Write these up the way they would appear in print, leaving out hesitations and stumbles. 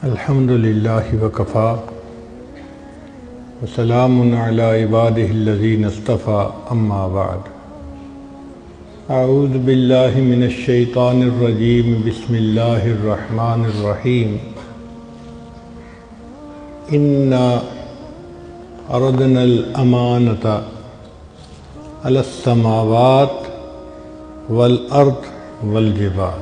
الحمد للہ وکفا وسلام علی عبادہ الذین اصطفیٰ اما بعد اعوذ باللہ من الشیطان الرجیم بسم اللہ الرحمن الرحیم انا عرضنا الامانۃ علی السماوات والارض والجبال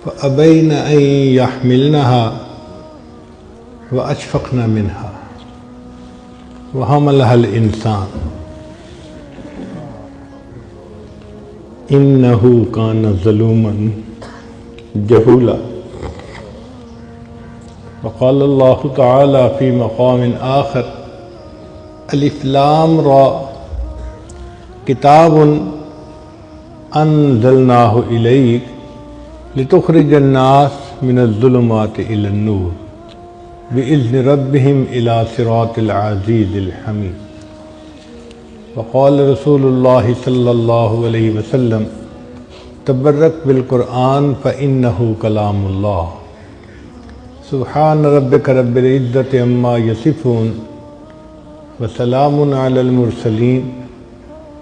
فأبين أن يحملنها وأشفقن منها وحملها الإنسان إنه كان ظلوما جهولا وقال الله تعالى في مقام آخر ألف لام را كتاب أنزلناه إليك لتخرج الناس من الظلمات إلى النور بإذن ربهم إلى صراط العزيز الحميد وقال رسول الله صلى الله عليه وسلم تبرك بالقرآن فإنه كلام الله سبحان ربك رب العزة عما يصفون وسلام على المرسلين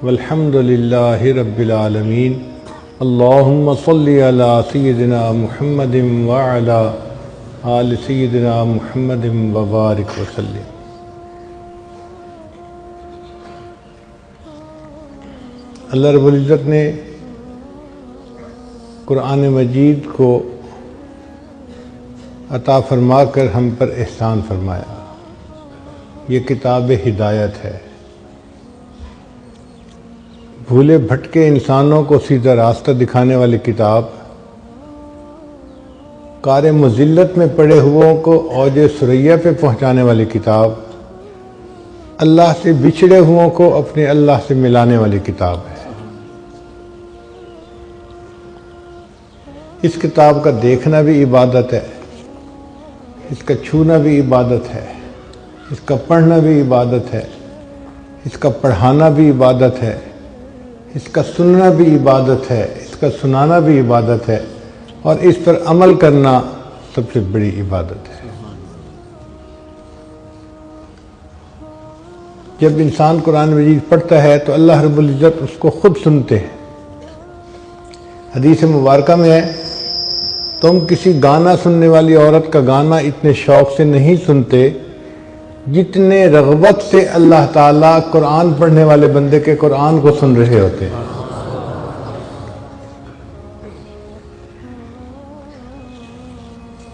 والحمد لله رب العالمين اللہم صلی علی سیدنا محمد وعلی آل سیدنا محمد وبارک وسلم۔ اللہ رب العزت نے قرآن مجید کو عطا فرما کر ہم پر احسان فرمایا۔ یہ کتاب ہدایت ہے، بھولے بھٹکے انسانوں کو سیدھا راستہ دکھانے والی کتاب، کار مذلت میں پڑے ہوئوں کو اوج ثریا پہ پہنچانے والی کتاب، اللہ سے بچھڑے ہوئوں کو اپنے اللہ سے ملانے والی کتاب ہے۔ اس کتاب کا دیکھنا بھی عبادت ہے، اس کا چھونا بھی عبادت ہے، اس کا پڑھنا بھی عبادت ہے، اس کا پڑھانا بھی عبادت ہے، اس کا سننا بھی عبادت ہے، اس کا سنانا بھی عبادت ہے، اور اس پر عمل کرنا سب سے بڑی عبادت ہے۔ جب انسان قرآن مجید پڑھتا ہے تو اللہ رب العزت اس کو خود سنتے ہیں۔ حدیث مبارکہ میں ہے، تم کسی گانا سننے والی عورت کا گانا اتنے شوق سے نہیں سنتے جتنے رغبت سے اللہ تعالیٰ قرآن پڑھنے والے بندے کے قرآن کو سن رہے ہوتے ہیں۔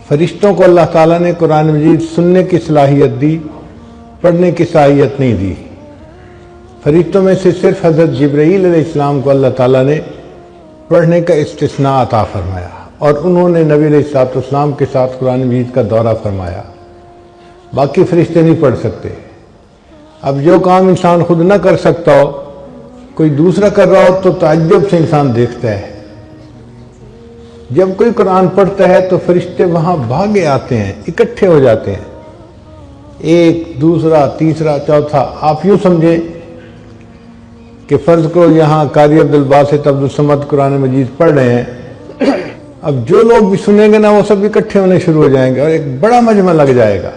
فرشتوں کو اللہ تعالیٰ نے قرآن مجید سننے کی صلاحیت دی، پڑھنے کی صلاحیت نہیں دی۔ فرشتوں میں سے صرف حضرت جبرائیل علیہ السلام کو اللہ تعالیٰ نے پڑھنے کا استثناء عطا فرمایا، اور انہوں نے نبی علیہ السلام کے ساتھ قرآن مجید کا دورہ فرمایا۔ باقی فرشتے نہیں پڑھ سکتے۔ اب جو کام انسان خود نہ کر سکتا ہو، کوئی دوسرا کر رہا ہو تو تعجب سے انسان دیکھتا ہے۔ جب کوئی قرآن پڑھتا ہے تو فرشتے وہاں بھاگے آتے ہیں، اکٹھے ہو جاتے ہیں، ایک دوسرا تیسرا چوتھا۔ آپ یوں سمجھیں کہ فرض کرو یہاں قاری عبدالباسط عبدالصمد قرآن مجید پڑھ رہے ہیں، اب جو لوگ بھی سنیں گے نا وہ سب اکٹھے ہونے شروع ہو جائیں گے اور ایک بڑا مجمع لگ جائے گا۔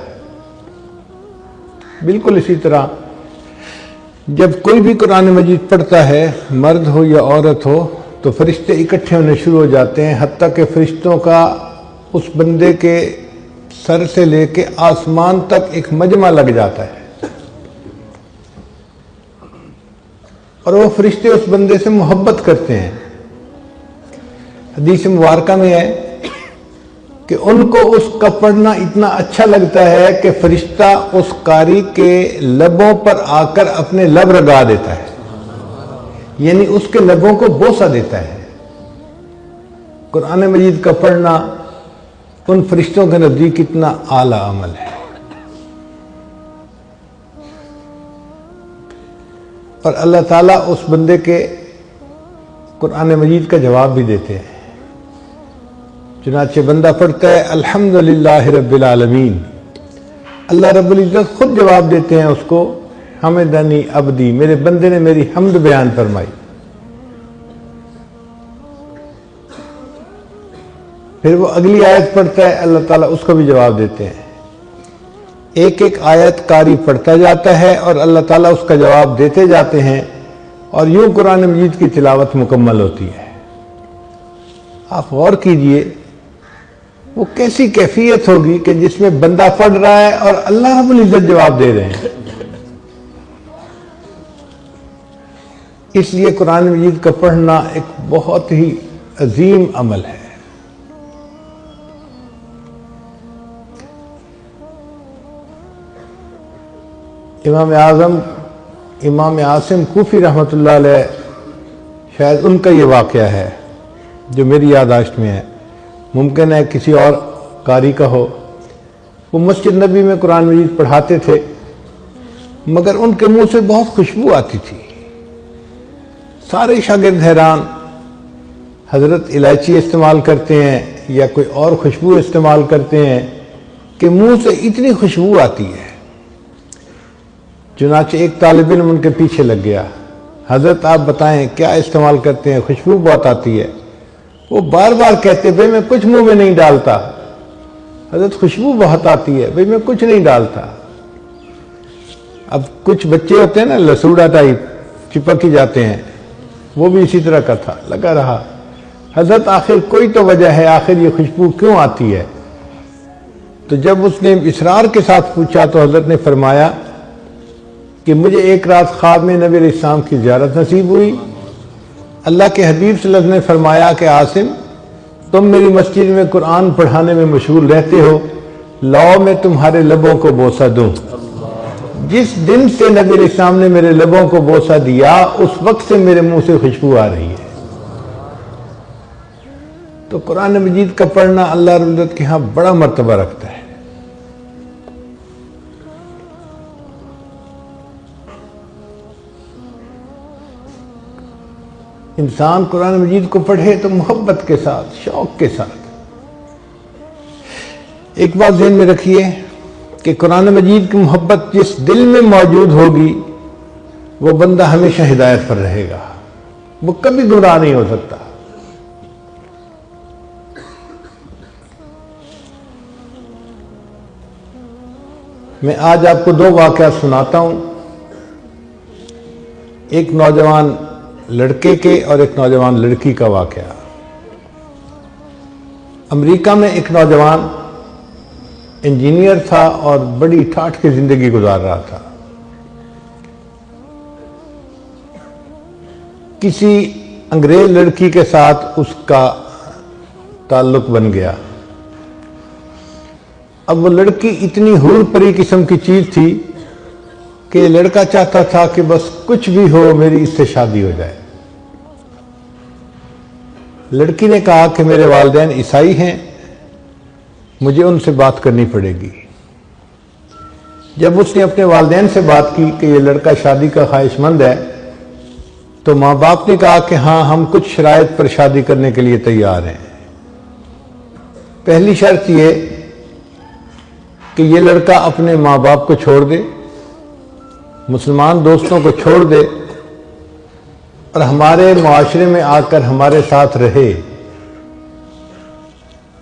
بالکل اسی طرح جب کوئی بھی قرآن مجید پڑھتا ہے، مرد ہو یا عورت ہو، تو فرشتے اکٹھے ہونے شروع ہو جاتے ہیں، حتیٰ کہ فرشتوں کا اس بندے کے سر سے لے کے آسمان تک ایک مجمع لگ جاتا ہے، اور وہ فرشتے اس بندے سے محبت کرتے ہیں۔ حدیث مبارکہ میں ہے کہ ان کو اس کا پڑھنا اتنا اچھا لگتا ہے کہ فرشتہ اس قاری کے لبوں پر آ کر اپنے لب رگا دیتا ہے، یعنی اس کے لبوں کو بوسہ دیتا ہے۔ قرآن مجید کا پڑھنا ان فرشتوں کے نزدیک اتنا اعلیٰ عمل ہے۔ اور اللہ تعالیٰ اس بندے کے قرآن مجید کا جواب بھی دیتے ہیں۔ چنانچہ بندہ پڑھتا ہے الحمدللہ رب العالمین، اللہ رب العزت خود جواب دیتے ہیں اس کو، حمدنی عبدی، میرے بندے نے میری حمد بیان فرمائی۔ پھر وہ اگلی آیت پڑھتا ہے، اللہ تعالیٰ اس کا بھی جواب دیتے ہیں۔ ایک ایک آیت قاری پڑھتا جاتا ہے اور اللہ تعالیٰ اس کا جواب دیتے جاتے ہیں، اور یوں قرآن مجید کی تلاوت مکمل ہوتی ہے۔ آپ غور کیجئے وہ کیسی کیفیت ہوگی کہ جس میں بندہ پڑھ رہا ہے اور اللہ رب العزت جواب دے رہے ہیں۔ اس لیے قرآن مجید کا پڑھنا ایک بہت ہی عظیم عمل ہے۔ امام اعظم امام عاصم کوفی رحمۃ اللہ علیہ، شاید ان کا یہ واقعہ ہے جو میری یادداشت میں ہے، ممکن ہے کسی اور قاری کا ہو۔ وہ مسجد نبی میں قرآن مجید پڑھاتے تھے، مگر ان کے منہ سے بہت خوشبو آتی تھی۔ سارے شاگرد حیران، حضرت الائچی استعمال کرتے ہیں یا کوئی اور خوشبو استعمال کرتے ہیں کہ منہ سے اتنی خوشبو آتی ہے۔ چنانچہ ایک طالب علم ان کے پیچھے لگ گیا، حضرت آپ بتائیں کیا استعمال کرتے ہیں، خوشبو بہت آتی ہے۔ وہ بار بار کہتے بھئی میں کچھ منہ میں نہیں ڈالتا، حضرت خوشبو بہت آتی ہے، بھئی میں کچھ نہیں ڈالتا۔ اب کچھ بچے ہوتے ہیں نا لسوڑا ٹائپ، چپک ہی جاتے ہیں، وہ بھی اسی طرح کا تھا، لگا رہا، حضرت آخر کوئی تو وجہ ہے، آخر یہ خوشبو کیوں آتی ہے؟ تو جب اس نے اصرار کے ساتھ پوچھا تو حضرت نے فرمایا کہ مجھے ایک رات خواب میں نبی علیہ السلام کی زیارت نصیب ہوئی۔ اللہ کے حبیب صلی اللہ علیہ وسلم نے فرمایا کہ عاصم، تم میری مسجد میں قرآن پڑھانے میں مشغول رہتے ہو، لاؤ میں تمہارے لبوں کو بوسہ دوں۔ جس دن سے نبی علیہ السلام نے میرے لبوں کو بوسہ دیا، اس وقت سے میرے منہ سے خوشبو آ رہی ہے۔ تو قرآن مجید کا پڑھنا اللہ رب العزت کے ہاں بڑا مرتبہ رکھتا ہے۔ انسان قرآن مجید کو پڑھے تو محبت کے ساتھ، شوق کے ساتھ۔ ایک بات ذہن میں رکھیے کہ قرآن مجید کی محبت جس دل میں موجود ہوگی وہ بندہ ہمیشہ ہدایت پر رہے گا، وہ کبھی گمراہ نہیں ہو سکتا۔ میں آج آپ کو دو واقعات سناتا ہوں، ایک نوجوان لڑکے کے اور ایک نوجوان لڑکی کا واقعہ۔ امریکہ میں ایک نوجوان انجینئر تھا اور بڑی ٹھاٹھ کی زندگی گزار رہا تھا۔ کسی انگریز لڑکی کے ساتھ اس کا تعلق بن گیا۔ اب وہ لڑکی اتنی حور پری قسم کی چیز تھی کہ لڑکا چاہتا تھا کہ بس کچھ بھی ہو میری اس سے شادی ہو جائے۔ لڑکی نے کہا کہ میرے والدین عیسائی ہیں، مجھے ان سے بات کرنی پڑے گی۔ جب اس نے اپنے والدین سے بات کی کہ یہ لڑکا شادی کا خواہش مند ہے، تو ماں باپ نے کہا کہ ہاں ہم کچھ شرائط پر شادی کرنے کے لیے تیار ہیں۔ پہلی شرط یہ کہ یہ لڑکا اپنے ماں باپ کو چھوڑ دے، مسلمان دوستوں کو چھوڑ دے اور ہمارے معاشرے میں آ کر ہمارے ساتھ رہے،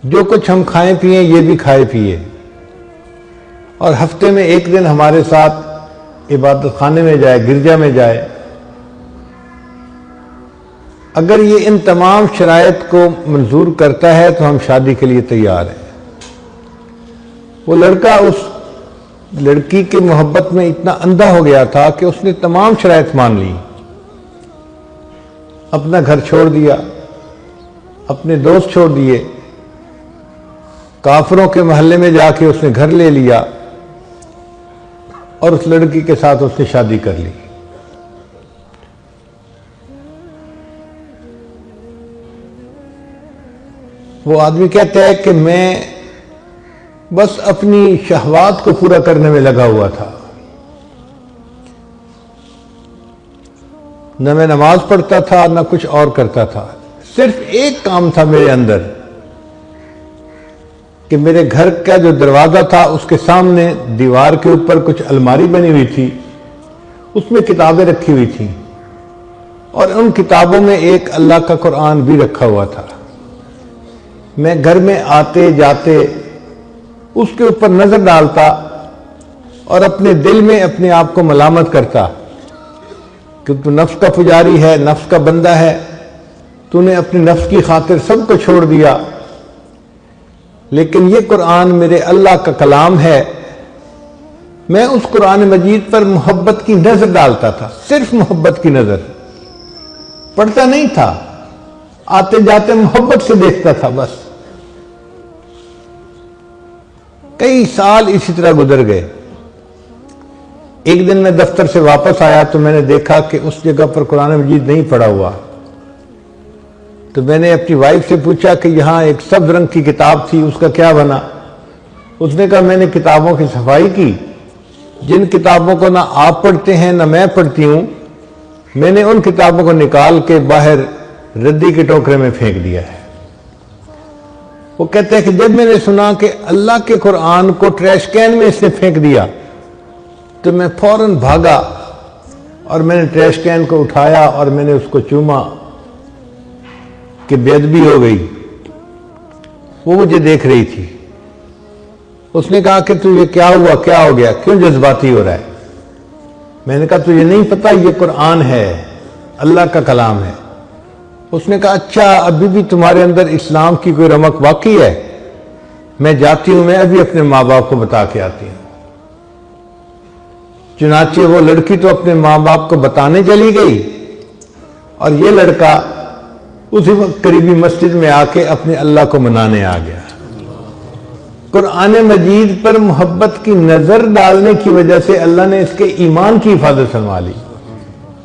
جو کچھ ہم کھائیں پیئیں یہ بھی کھائے پیئے، اور ہفتے میں ایک دن ہمارے ساتھ عبادت خانے میں جائے، گرجا میں جائے۔ اگر یہ ان تمام شرائط کو منظور کرتا ہے تو ہم شادی کے لیے تیار ہیں۔ وہ لڑکا اس لڑکی کی محبت میں اتنا اندھا ہو گیا تھا کہ اس نے تمام شرائط مان لی، اپنا گھر چھوڑ دیا، اپنے دوست چھوڑ دیے، کافروں کے محلے میں جا کے اس نے گھر لے لیا اور اس لڑکی کے ساتھ اس نے شادی کر لی۔ وہ آدمی کہتا ہے کہ میں بس اپنی شہوات کو پورا کرنے میں لگا ہوا تھا، نہ میں نماز پڑھتا تھا نہ کچھ اور کرتا تھا، صرف ایک کام تھا میرے اندر کہ میرے گھر کا جو دروازہ تھا اس کے سامنے دیوار کے اوپر کچھ الماری بنی ہوئی تھی، اس میں کتابیں رکھی ہوئی تھیں، اور ان کتابوں میں ایک اللہ کا قرآن بھی رکھا ہوا تھا۔ میں گھر میں آتے جاتے اس کے اوپر نظر ڈالتا اور اپنے دل میں اپنے آپ کو ملامت کرتا کہ تو نفس کا پجاری ہے، نفس کا بندہ ہے، تو نے اپنی نفس کی خاطر سب کو چھوڑ دیا۔ لیکن یہ قرآن میرے اللہ کا کلام ہے، میں اس قرآن مجید پر محبت کی نظر ڈالتا تھا، صرف محبت کی نظر، پڑھتا نہیں تھا، آتے جاتے محبت سے دیکھتا تھا بس۔ کئی سال اسی طرح گزر گئے۔ ایک دن میں دفتر سے واپس آیا تو میں نے دیکھا کہ اس جگہ پر قرآن مجید نہیں پڑھا ہوا، تو میں نے اپنی وائف سے پوچھا کہ یہاں ایک سبز رنگ کی کتاب تھی، اس کا کیا بنا؟ اس نے کہا میں نے کتابوں کی صفائی کی، جن کتابوں کو نہ آپ پڑھتے ہیں نہ میں پڑھتی ہوں، میں نے ان کتابوں کو نکال کے باہر ردی کے ٹوکرے میں پھینک دیا ہے۔ وہ کہتے ہیں کہ جب میں نے سنا کہ اللہ کے قرآن کو ٹریش کین میں اس نے پھینک دیا تو میں فوراً بھاگا اور میں نے ٹریش کین کو اٹھایا اور میں نے اس کو چوما کہ بے ادبی ہو گئی۔ وہ مجھے دیکھ رہی تھی، اس نے کہا کہ تو یہ کیا ہوا، کیا ہو گیا، کیوں جذباتی ہو رہا ہے؟ میں نے کہا تجھے نہیں پتا یہ قرآن ہے، اللہ کا کلام ہے۔ اس نے کہا اچھا ابھی بھی تمہارے اندر اسلام کی کوئی رمق باقی ہے؟ میں جاتی ہوں، میں ابھی اپنے ماں باپ کو بتا کے آتی ہوں۔ چنانچہ وہ لڑکی تو اپنے ماں باپ کو بتانے چلی گئی اور یہ لڑکا اسی وقت قریبی مسجد میں آ کے اپنے اللہ کو منانے آ گیا۔ قرآن مجید پر محبت کی نظر ڈالنے کی وجہ سے اللہ نے اس کے ایمان کی حفاظت فرما لی۔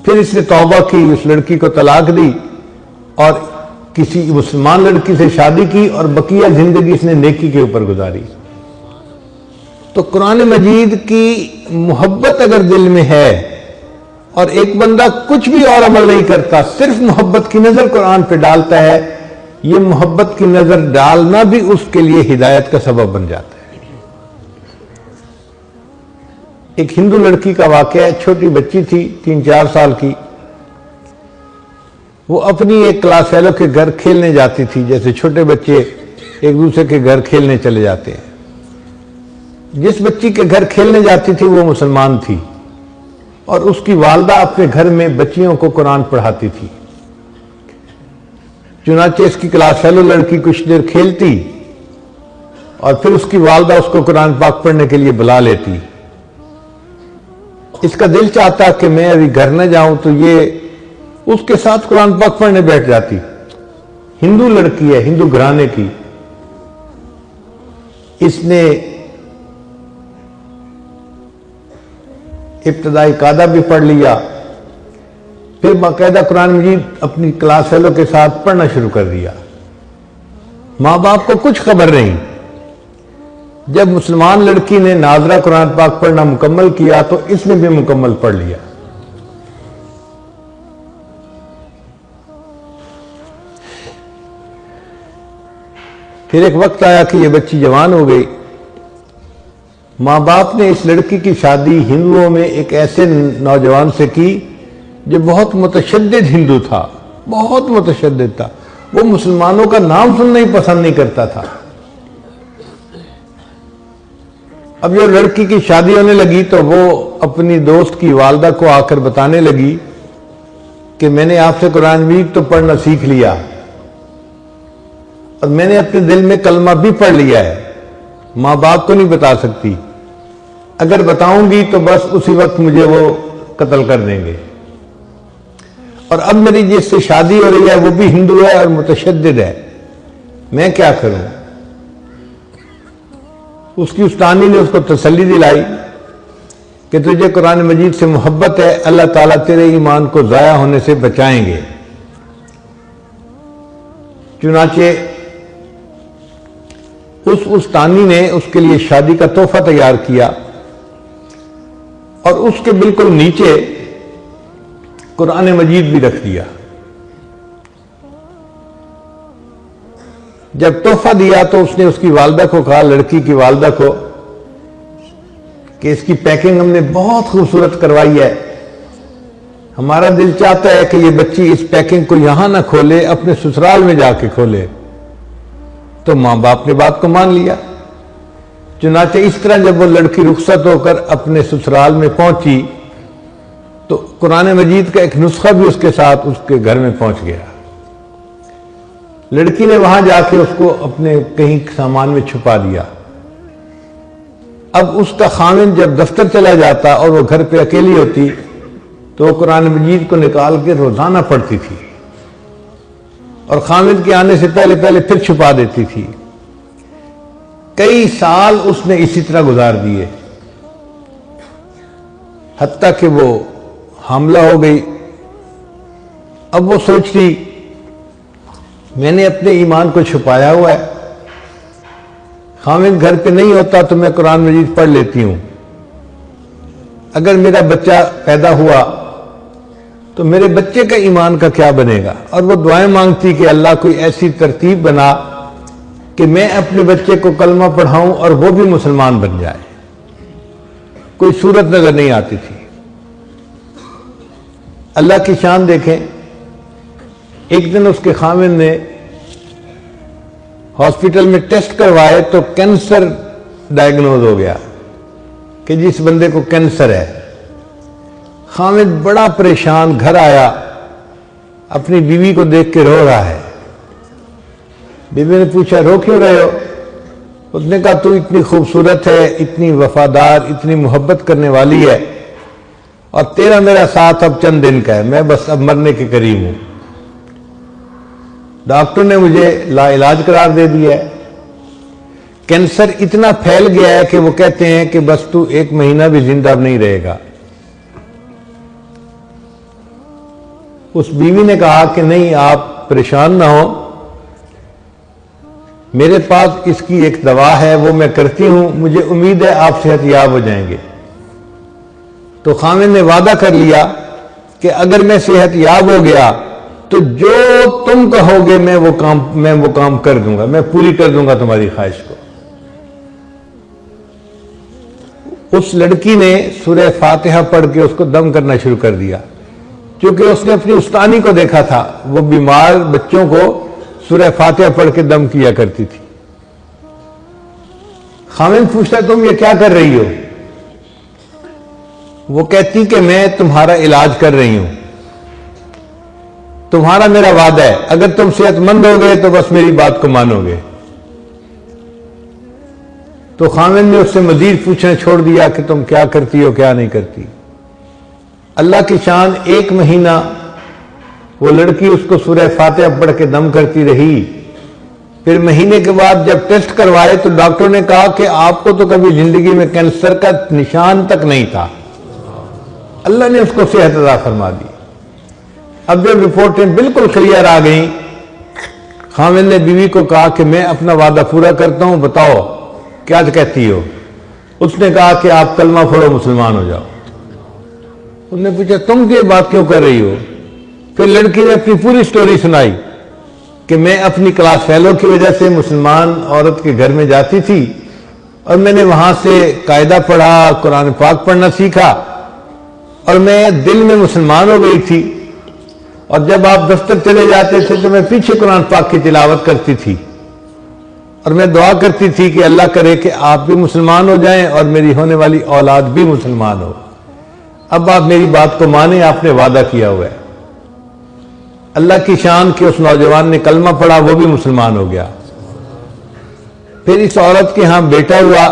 پھر اس نے توبہ کی، اس لڑکی کو طلاق دی اور کسی مسلمان لڑکی سے شادی کی اور بقیہ زندگی اس نے نیکی کے اوپر گزاری۔ تو قرآن مجید کی محبت اگر دل میں ہے اور ایک بندہ کچھ بھی اور عمل نہیں کرتا، صرف محبت کی نظر قرآن پہ ڈالتا ہے، یہ محبت کی نظر ڈالنا بھی اس کے لیے ہدایت کا سبب بن جاتا ہے۔ ایک ہندو لڑکی کا واقعہ ہے، چھوٹی بچی تھی 3-4 سال کی، وہ اپنی ایک کلاس فیلو کے گھر کھیلنے جاتی تھی، جیسے چھوٹے بچے ایک دوسرے کے گھر کھیلنے چلے جاتے ہیں۔ جس بچی کے گھر کھیلنے جاتی تھی وہ مسلمان تھی اور اس کی والدہ اپنے گھر میں بچیوں کو قرآن پڑھاتی تھی۔ چنانچہ اس کی کلاس فیلو لڑکی کچھ دیر کھیلتی اور پھر اس کی والدہ اس کو قرآن پاک پڑھنے کے لیے بلا لیتی۔ اس کا دل چاہتا کہ میں ابھی گھر نہ جاؤں تو یہ اس کے ساتھ قرآن پاک پڑھنے بیٹھ جاتی۔ ہندو لڑکی ہے، ہندو گھرانے کی۔ اس نے ابتدائی قاعدہ بھی پڑھ لیا، پھر باقاعدہ قرآن مجید اپنی کلاس فیلو کے ساتھ پڑھنا شروع کر دیا۔ ماں باپ کو کچھ خبر نہیں۔ جب مسلمان لڑکی نے ناظرہ قرآن پاک پڑھنا مکمل کیا تو اس نے بھی مکمل پڑھ لیا۔ پھر ایک وقت آیا کہ یہ بچی جوان ہو گئی۔ ماں باپ نے اس لڑکی کی شادی ہندوؤں میں ایک ایسے نوجوان سے کی جو بہت متشدد ہندو تھا، بہت متشدد تھا، وہ مسلمانوں کا نام سننا ہی پسند نہیں کرتا تھا۔ اب جب لڑکی کی شادی ہونے لگی تو وہ اپنی دوست کی والدہ کو آ کر بتانے لگی کہ میں نے آپ سے قرآن مجید تو پڑھنا سیکھ لیا اور میں نے اپنے دل میں کلمہ بھی پڑھ لیا ہے، ماں باپ کو نہیں بتا سکتی، اگر بتاؤں گی تو بس اسی وقت مجھے وہ قتل کر دیں گے، اور اب میری جس سے شادی ہو رہی ہے وہ بھی ہندو ہے اور متشدد ہے، میں کیا کروں؟ اس کی استانی نے اس کو تسلی دلائی کہ تجھے قرآن مجید سے محبت ہے، اللہ تعالیٰ تیرے ایمان کو ضائع ہونے سے بچائیں گے۔ چنانچہ اس استانی نے اس کے لیے شادی کا تحفہ تیار کیا اور اس کے بالکل نیچے قرآن مجید بھی رکھ دیا۔ جب تحفہ دیا تو اس نے اس کی والدہ کو کہا، لڑکی کی والدہ کو، کہ اس کی پیکنگ ہم نے بہت خوبصورت کروائی ہے، ہمارا دل چاہتا ہے کہ یہ بچی اس پیکنگ کو یہاں نہ کھولے، اپنے سسرال میں جا کے کھولے۔ تو ماں باپ نے بات کو مان لیا۔ چنانچہ اس طرح جب وہ لڑکی رخصت ہو کر اپنے سسرال میں پہنچی تو قرآن مجید کا ایک نسخہ بھی اس کے ساتھ اس کے گھر میں پہنچ گیا۔ لڑکی نے وہاں جا کے اس کو اپنے کہیں سامان میں چھپا دیا۔ اب اس کا خامن جب دفتر چلا جاتا اور وہ گھر پہ اکیلی ہوتی تو وہ قرآن مجید کو نکال کے روزانہ پڑھتی تھی اور خامن کے آنے سے پہلے پھر چھپا دیتی تھی۔ کئی سال اس نے اسی طرح گزار دیے، حتیٰ کہ وہ حاملہ ہو گئی۔ اب وہ سوچتی میں نے اپنے ایمان کو چھپایا ہوا ہے، خامن گھر پہ نہیں ہوتا تو میں قرآن مجید پڑھ لیتی ہوں، اگر میرا بچہ پیدا ہوا تو میرے بچے کا ایمان کا کیا بنے گا؟ اور وہ دعائیں مانگتی کہ اللہ کوئی ایسی ترتیب بنا کہ میں اپنے بچے کو کلمہ پڑھاؤں اور وہ بھی مسلمان بن جائے۔ کوئی صورت نظر نہیں آتی تھی۔ اللہ کی شان دیکھیں، ایک دن اس کے خامن نے ہاسپٹل میں ٹیسٹ کروائے تو کینسر ڈائیگنوز ہو گیا کہ جس بندے کو کینسر ہے۔ خامد بڑا پریشان گھر آیا، اپنی بیوی کو دیکھ کے رو رہا ہے۔ بیوی نے پوچھا رو کیوں رہے ہو؟ اس نے کہا تو اتنی خوبصورت ہے، اتنی وفادار، اتنی محبت کرنے والی ہے، اور تیرا میرا ساتھ اب چند دن کا ہے، میں بس اب مرنے کے قریب ہوں۔ ڈاکٹر نے مجھے لا علاج قرار دے دیا ہے، کینسر اتنا پھیل گیا ہے کہ وہ کہتے ہیں کہ بس تو 1 مہینہ بھی زندہ نہیں رہے گا۔ اس بیوی نے کہا کہ نہیں، آپ پریشان نہ ہو، میرے پاس اس کی ایک دوا ہے، وہ میں کرتی ہوں، مجھے امید ہے آپ صحت یاب ہو جائیں گے۔ تو خامن نے وعدہ کر لیا کہ اگر میں صحت یاب ہو گیا تو جو تم کہو گے میں وہ کام کر دوں گا، میں پوری کر دوں گا تمہاری خواہش کو۔ اس لڑکی نے سورہ فاتحہ پڑھ کے اس کو دم کرنا شروع کر دیا، کیونکہ اس نے اپنی استانی کو دیکھا تھا، وہ بیمار بچوں کو سورہ فاتحہ پڑھ کے دم کیا کرتی تھی۔ خامن پوچھتا تم یہ کیا کر رہی ہو؟ وہ کہتی کہ میں تمہارا علاج کر رہی ہوں، تمہارا میرا وعدہ ہے، اگر تم صحت مند ہو گئے تو بس میری بات کو مانو گے۔ تو خامن نے اس سے مزید پوچھنا چھوڑ دیا کہ تم کیا کرتی ہو کیا نہیں کرتی۔ اللہ کی شان، 1 مہینہ وہ لڑکی اس کو سورہ فاتحہ پڑھ کے دم کرتی رہی۔ پھر مہینے کے بعد جب ٹیسٹ کروائے تو ڈاکٹر نے کہا کہ آپ کو تو کبھی زندگی میں کینسر کا نشان تک نہیں تھا، اللہ نے اس کو صحت عطا فرما دی۔ اب جب رپورٹیں بالکل کلیئر آ گئیں، خامن نے بیوی کو کہا کہ میں اپنا وعدہ پورا کرتا ہوں، بتاؤ کیا کہتی ہو؟ اس نے کہا کہ آپ کلمہ پڑھو، مسلمان ہو جاؤ۔ اس نے پوچھا تم یہ بات کیوں کر رہی ہو؟ پھر لڑکی نے اپنی پوری سٹوری سنائی کہ میں اپنی کلاس فیلو کی وجہ سے مسلمان عورت کے گھر میں جاتی تھی اور میں نے وہاں سے قاعدہ پڑھا، قرآن پاک پڑھنا سیکھا اور میں دل میں مسلمان ہو گئی تھی، اور جب آپ دفتر چلے جاتے تھے تو میں پیچھے قرآن پاک کی تلاوت کرتی تھی اور میں دعا کرتی تھی کہ اللہ کرے کہ آپ بھی مسلمان ہو جائیں اور میری ہونے والی اولاد بھی مسلمان ہو۔ اب آپ میری بات کو مانیں، آپ نے وعدہ کیا ہوا ہے۔ اللہ کی شان کہ اس نوجوان نے کلمہ پڑھا، وہ بھی مسلمان ہو گیا۔ پھر اس عورت کے ہاں بیٹا ہوا،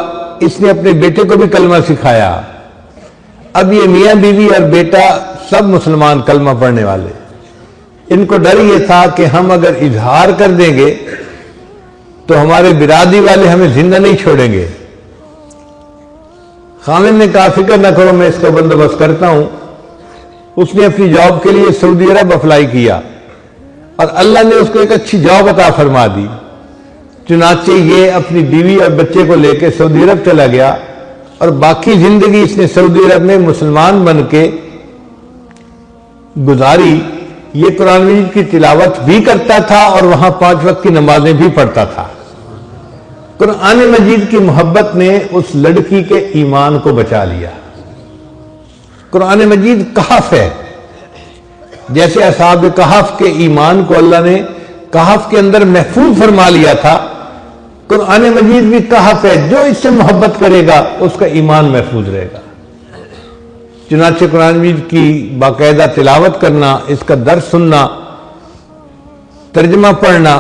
اس نے اپنے بیٹے کو بھی کلمہ سکھایا۔ اب یہ میاں بیوی اور بیٹا سب مسلمان کلمہ پڑھنے والے۔ ان کو ڈر یہ تھا کہ ہم اگر اظہار کر دیں گے تو ہمارے برادری والے ہمیں زندہ نہیں چھوڑیں گے۔ خامن نے کہا فکر نہ کرو، میں اس کا بندوبست کرتا ہوں۔ اس نے اپنی جاب کے لیے سعودی عرب اپلائی کیا اور اللہ نے اس کو ایک اچھی جاب عطا فرما دی۔ چنانچہ یہ اپنی بیوی اور بچے کو لے کے سعودی عرب چلا گیا اور باقی زندگی اس نے سعودی عرب میں مسلمان بن کے گزاری۔ یہ قرآن مجید کی تلاوت بھی کرتا تھا اور وہاں 5 وقت کی نمازیں بھی پڑھتا تھا۔ قرآن مجید کی محبت نے اس لڑکی کے ایمان کو بچا لیا۔ قرآن مجید کہف ہے، جیسے اصحاب کہف کے ایمان کو اللہ نے کہف کے اندر محفوظ فرما لیا تھا، قرآن مجید بھی کہف ہے، جو اس سے محبت کرے گا اس کا ایمان محفوظ رہے گا۔ چنانچہ قرآن مجید کی باقاعدہ تلاوت کرنا، اس کا درس سننا، ترجمہ پڑھنا،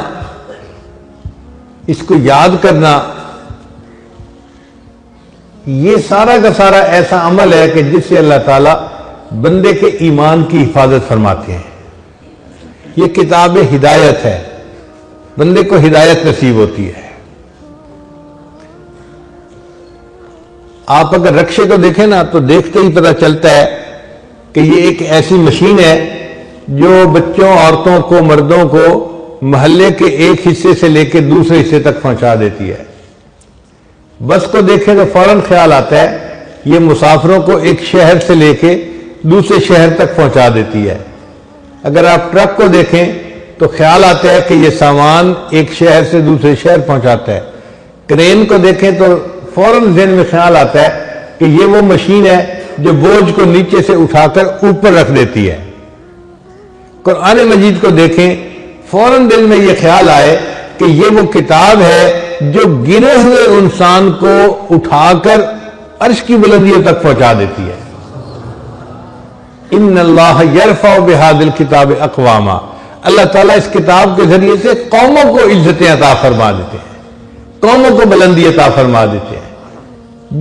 اس کو یاد کرنا، یہ سارا کا سارا ایسا عمل ہے کہ جس سے اللہ تعالیٰ بندے کے ایمان کی حفاظت فرماتے ہیں۔ یہ کتاب ہدایت ہے، بندے کو ہدایت نصیب ہوتی ہے۔ آپ اگر رکشے کو دیکھیں نا تو دیکھتے ہی پتہ چلتا ہے کہ یہ ایک ایسی مشین ہے جو بچوں، عورتوں کو، مردوں کو محلے کے ایک حصے سے لے کے دوسرے حصے تک پہنچا دیتی ہے۔ بس کو دیکھیں تو فوراً خیال آتا ہے یہ مسافروں کو ایک شہر سے لے کے دوسرے شہر تک پہنچا دیتی ہے۔ اگر آپ ٹرک کو دیکھیں تو خیال آتا ہے کہ یہ سامان ایک شہر سے دوسرے شہر پہنچاتا ہے۔ کرین کو دیکھیں تو فوراً ذہن میں خیال آتا ہے کہ یہ وہ مشین ہے جو بوجھ کو نیچے سے اٹھا کر اوپر رکھ دیتی ہے۔ قرآن مجید کو دیکھیں، فوراً دل میں یہ خیال آئے کہ یہ وہ کتاب ہے جو گرے ہوئے انسان کو اٹھا کر عرش کی بلندیوں تک پہنچا دیتی ہے۔ ان اللہ یرفع بہذا الکتاب اقواما، اللہ تعالیٰ اس کتاب کے ذریعے سے قوموں کو عزتیں عطا فرما دیتے ہیں، قوموں کو بلندی عطا فرما دیتے ہیں۔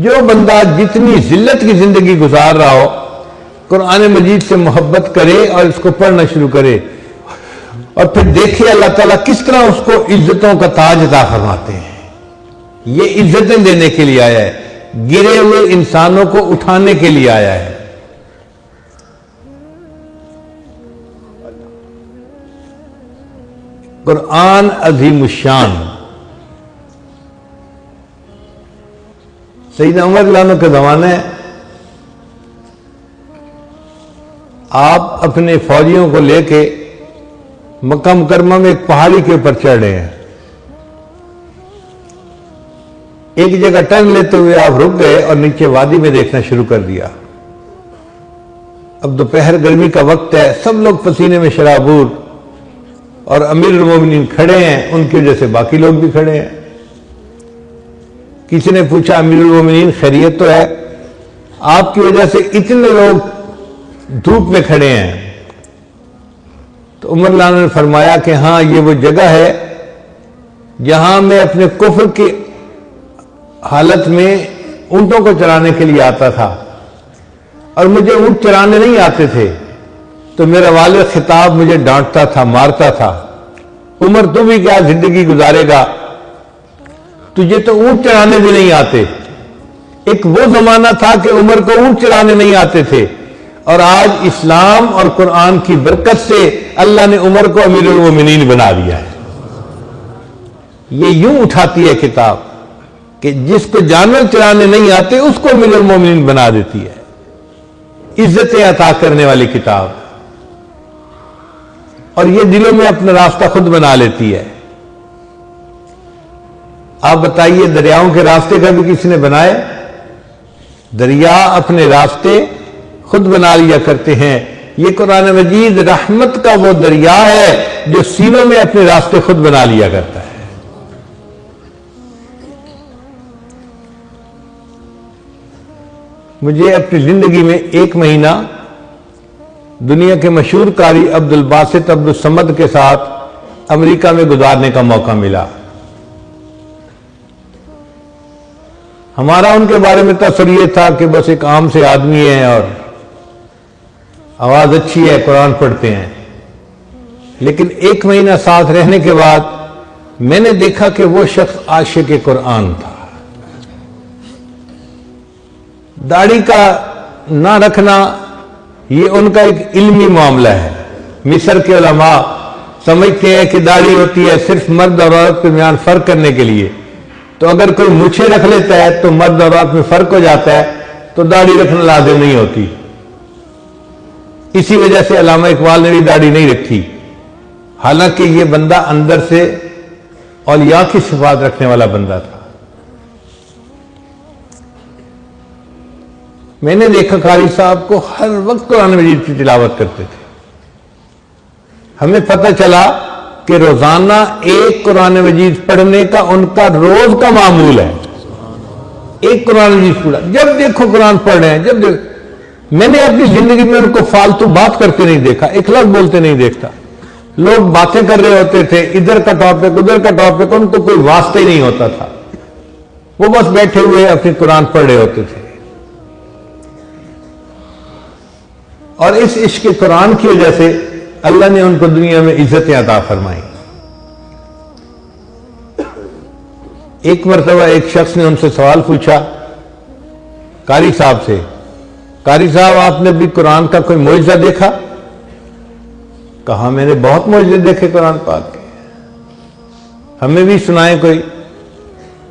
جو بندہ جتنی ذلت کی زندگی گزار رہا ہو، قرآن مجید سے محبت کرے اور اس کو پڑھنا شروع کرے اور پھر دیکھے اللہ تعالیٰ کس طرح اس کو عزتوں کا تاج عطا فرماتے ہیں۔ یہ عزتیں دینے کے لیے آیا ہے، گرے ہوئے انسانوں کو اٹھانے کے لیے آیا ہے۔ قرآن عظیم الشان۔ سیدنا عمر رضی اللہ عنہ کے زمانے آپ اپنے فوجیوں کو لے کے مکہ مکرمہ میں ایک پہاڑی کے اوپر چڑھ رہے ہیں۔ ایک جگہ ٹرن لیتے ہوئے آپ رک گئے اور نیچے وادی میں دیکھنا شروع کر دیا۔ اب دوپہر گرمی کا وقت ہے، سب لوگ پسینے میں شرابور، اور امیر المومنین کھڑے ہیں، ان کی وجہ سے باقی لوگ بھی کھڑے ہیں۔ کسی نے پوچھا امیر المومنین خیریت تو ہے؟ آپ کی وجہ سے اتنے لوگ دھوپ میں کھڑے ہیں۔ تو عمر رضی اللہ عنہ نے فرمایا کہ ہاں، یہ وہ جگہ ہے جہاں میں اپنے کفر کی حالت میں اونٹوں کو چرانے کے لیے آتا تھا، اور مجھے اونٹ چرانے نہیں آتے تھے تو میرا والد خطاب مجھے ڈانٹتا تھا، مارتا تھا، عمر تو بھی کیا زندگی گزارے گا، تجھے تو اونٹ چرانے بھی نہیں آتے۔ ایک وہ زمانہ تھا کہ عمر کو اونٹ چرانے نہیں آتے تھے، اور آج اسلام اور قرآن کی برکت سے اللہ نے عمر کو امیر المومنین بنا دیا ہے۔ یہ یوں اٹھاتی ہے کتاب کہ جس کو جانور چرانے نہیں آتے اس کو امیر المومنین بنا دیتی ہے، عزتیں عطا کرنے والی کتاب، اور یہ دلوں میں اپنا راستہ خود بنا لیتی ہے۔ آپ بتائیے، دریاؤں کے راستے کا بھی کسی نے بنائے؟ دریا اپنے راستے خود بنا لیا کرتے ہیں۔ یہ قرآن مجید رحمت کا وہ دریا ہے جو سینوں میں اپنے راستے خود بنا لیا کرتا ہے۔ مجھے اپنی زندگی میں ایک مہینہ دنیا کے مشہور قاری عبد الباسط عبد الصمد کے ساتھ امریکہ میں گزارنے کا موقع ملا۔ ہمارا ان کے بارے میں تصور یہ تھا کہ بس ایک عام سے آدمی ہے اور آواز اچھی ہے، قرآن پڑھتے ہیں، لیکن ایک مہینہ ساتھ رہنے کے بعد میں نے دیکھا کہ وہ شخص عاشق قرآن تھا۔ داڑھی کا نہ رکھنا یہ ان کا ایک علمی معاملہ ہے۔ مصر کے علماء سمجھتے ہیں کہ داڑھی ہوتی ہے صرف مرد اور عورت کے درمیان فرق کرنے کے لیے، تو اگر کوئی مچھے رکھ لیتا ہے تو مرد اور عورت میں فرق ہو جاتا ہے، تو داڑھی رکھنا لازم نہیں ہوتی۔ اسی وجہ سے علامہ اقبال نے بھی داڑھی نہیں رکھی، حالانکہ یہ بندہ اندر سے اولیاء کی صفات رکھنے والا بندہ تھا۔ میں نے دیکھا قاری صاحب کو ہر وقت قرآن مجید کی تلاوت کرتے تھے۔ ہمیں پتہ چلا کہ روزانہ ایک قرآن مجید پڑھنے کا ان کا روز کا معمول ہے. ایک قرآن مجید پڑھا، جب دیکھو قرآن پڑھ رہے ہیں. جب میں نے اپنی زندگی میں ان کو فالتو بات کرتے نہیں دیکھا، ایک لفظ بولتے نہیں دیکھتا. لوگ باتیں کر رہے ہوتے تھے، ادھر کا ٹاپک ادھر کا ٹاپک، ان کو کوئی واسطہ ہی نہیں ہوتا تھا. وہ بس بیٹھے ہوئے اپنی قرآن پڑھ رہے ہوتے تھے. اور اس عشق قرآن کی وجہ سے اللہ نے ان کو دنیا میں عزتیں عطا فرمائی. ایک مرتبہ ایک شخص نے ان سے سوال پوچھا قاری صاحب سے، قاری صاحب آپ نے بھی قرآن کا کوئی معجزہ دیکھا؟ کہا میں نے بہت معجزے دیکھے قرآن پاک کے، ہمیں بھی سنائیں کوئی.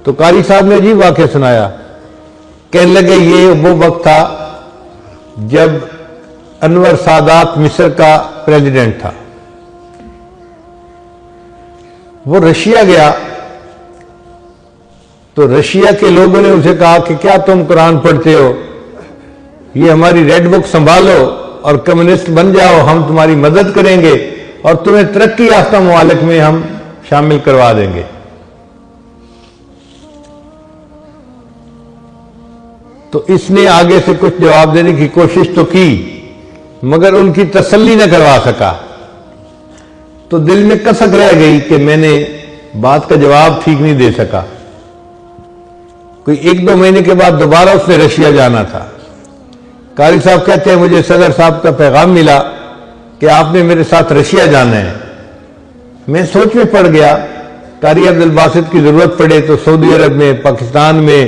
تو قاری صاحب نے عجیب واقعہ سنایا. کہنے لگے یہ وہ وقت تھا جب انور سادات مصر کا پریزیڈنٹ تھا. وہ رشیا گیا تو رشیا کے لوگوں نے اسے کہا کہ کیا تم قرآن پڑھتے ہو، یہ ہماری ریڈ بک سنبھالو اور کمیونسٹ بن جاؤ، ہم تمہاری مدد کریں گے اور تمہیں ترقی یافتہ ممالک میں ہم شامل کروا دیں گے. تو اس نے آگے سے کچھ جواب دینے کی کوشش تو کی مگر ان کی تسلی نہ کروا سکا. تو دل میں کسک رہ گئی کہ میں نے بات کا جواب ٹھیک نہیں دے سکا. کوئی 1-2 مہینے کے بعد دوبارہ اس نے رشیا جانا تھا. قاری صاحب کہتے ہیں مجھے صدر صاحب کا پیغام ملا کہ آپ نے میرے ساتھ رشیا جانا ہے. میں سوچ میں پڑ گیا، قاری عبد الباسط کی ضرورت پڑے تو سعودی عرب میں، پاکستان میں،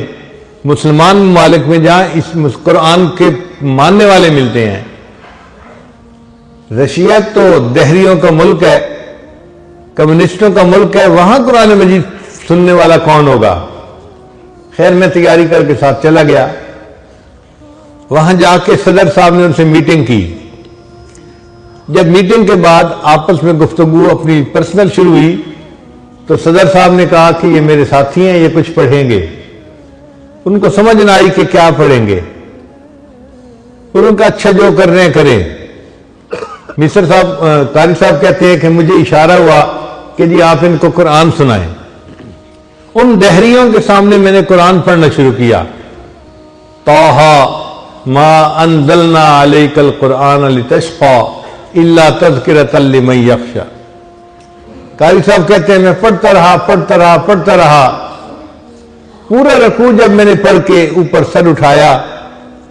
مسلمان ممالک میں جہاں اس قرآن کے ماننے والے ملتے ہیں. رشیا تو دہریوں کا ملک ہے، کمیونسٹوں کا ملک ہے، وہاں قرآن مجید سننے والا کون ہوگا؟ خیر میں تیاری کر کے ساتھ چلا گیا. وہاں جا کے صدر صاحب نے ان سے میٹنگ کی. جب میٹنگ کے بعد آپس میں گفتگو اپنی پرسنل شروع ہوئی تو صدر صاحب نے کہا کہ یہ میرے ساتھی ہیں، یہ کچھ پڑھیں گے. ان کو سمجھ نہ آئی کہ کیا پڑھیں گے. ان کا اچھا جو کر رہے ہیں کریں. مصر صاحب قاری صاحب کہتے ہیں کہ مجھے اشارہ ہوا کہ جی آپ ان کو قرآن سنائیں. ان دہریوں کے سامنے میں نے قرآن پڑھنا شروع کیا. طٰہٰ ما انزلنا علیک القرآن لتشقیٰ الا تذکرۃ لمن یخشیٰ. قاری صاحب کہتے ہیں میں پڑھتا رہا. پورا رکوع جب میں نے پڑھ کے اوپر سر اٹھایا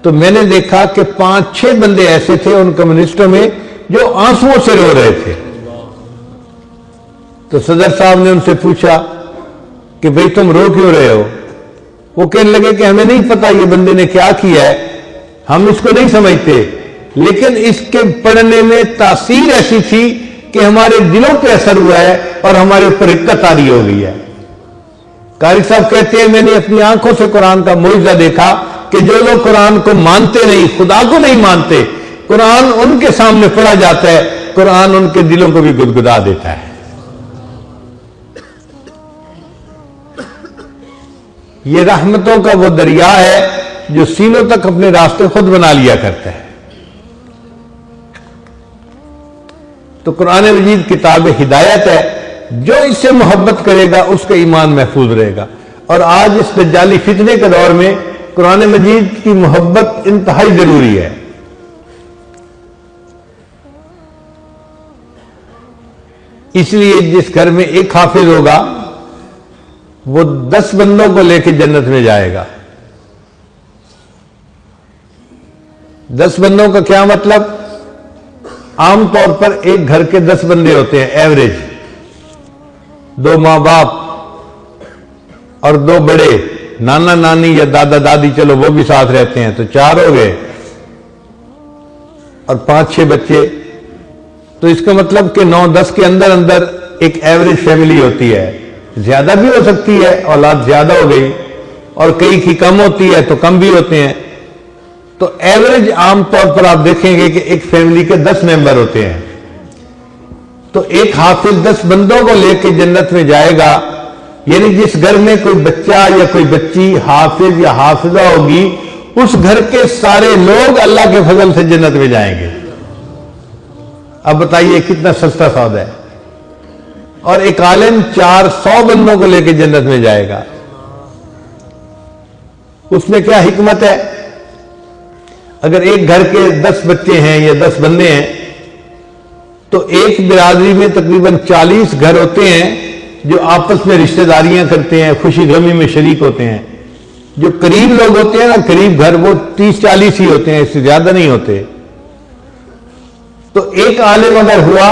تو میں نے دیکھا کہ 5-6 بندے ایسے تھے ان کمیونسٹوں میں جو آنسوؤں سے رو رہے تھے. تو صدر صاحب نے ان سے پوچھا کہ بھئی تم رو کیوں رہے ہو؟ وہ کہنے لگے کہ ہمیں نہیں پتا یہ بندے نے کیا کیا ہے، ہم اس کو نہیں سمجھتے، لیکن اس کے پڑھنے میں تاثیر ایسی تھی کہ ہمارے دلوں پہ اثر ہوا ہے اور ہمارے اوپر حقت طاری ہو گئی ہے. قاری صاحب کہتے ہیں میں نے اپنی آنکھوں سے قرآن کا معجزہ دیکھا کہ جو لوگ قرآن کو مانتے نہیں، خدا کو نہیں مانتے، قرآن ان کے سامنے پڑھا جاتا ہے، قرآن ان کے دلوں کو بھی گدگدا دیتا ہے. یہ رحمتوں کا وہ دریا ہے جو سینوں تک اپنے راستے خود بنا لیا کرتا ہے. تو قرآن مجید کتاب ہدایت ہے، جو اس سے محبت کرے گا اس کا ایمان محفوظ رہے گا. اور آج اس دجالی فتنے کے دور میں قرآن مجید کی محبت انتہائی ضروری ہے. اس لیے جس گھر میں ایک حافظ ہوگا وہ 10 بندوں کو لے کے جنت میں جائے گا. 10 بندوں کا کیا مطلب؟ عام طور پر ایک گھر کے 10 بندے ہوتے ہیں ایوریج. 2 ماں باپ اور 2 بڑے، نانا نانی یا دادا دادی، چلو وہ بھی ساتھ رہتے ہیں تو 4 ہو گئے، اور 5-6 بچے. تو اس کا مطلب کہ 9-10 کے اندر اندر ایک ایوریج فیملی ہوتی ہے. زیادہ بھی ہو سکتی ہے، اولاد زیادہ ہو گئی، اور کئی کی کم ہوتی ہے تو کم بھی ہوتے ہیں. تو ایوریج عام طور پر آپ دیکھیں گے کہ ایک فیملی کے 10 ممبر ہوتے ہیں. تو ایک حافظ 10 بندوں کو لے کے جنت میں جائے گا. یعنی جس گھر میں کوئی بچہ یا کوئی بچی حافظ یا حافظہ ہوگی، اس گھر کے سارے لوگ اللہ کے فضل سے جنت میں جائیں گے. اب بتائیے کتنا سستا سودا ہے. اور ایک عالم 400 بندوں کو لے کے جنت میں جائے گا. اس میں کیا حکمت ہے؟ اگر ایک گھر کے 10 بچے ہیں یا 10 بندے ہیں تو ایک برادری میں تقریباً 40 گھر ہوتے ہیں جو آپس میں رشتہ داریاں کرتے ہیں، خوشی غمی میں شریک ہوتے ہیں. جو قریب لوگ ہوتے ہیں نا، قریب گھر، وہ 30-40 ہی ہوتے ہیں، اس سے زیادہ نہیں ہوتے. تو ایک عالم اگر ہوا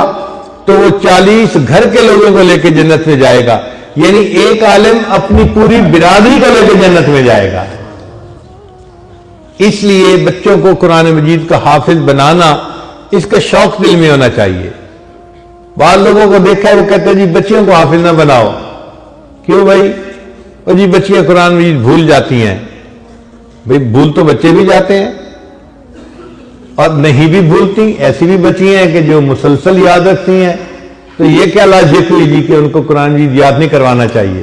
تو وہ 40 گھر کے لوگوں کو لے کے جنت میں جائے گا. یعنی ایک عالم اپنی پوری برادری کو لے کے جنت میں جائے گا. اس لیے بچوں کو قرآن مجید کا حافظ بنانا، اس کا شوق دل میں ہونا چاہیے. بعض لوگوں کو دیکھا ہے وہ کہتے ہیں جی بچیوں کو حافظ نہ بناؤ. کیوں بھائی؟ اور جی بچیاں قرآن مجید بھول جاتی ہیں. بھئی بھول تو بچے بھی جاتے ہیں اور نہیں بھی بھولتی. ایسی بھی بچیاں ہیں کہ جو مسلسل یاد رکھتی ہیں. تو یہ کیا لاجک ہوئی جی کہ ان کو قرآن مجید یاد نہیں کروانا چاہیے؟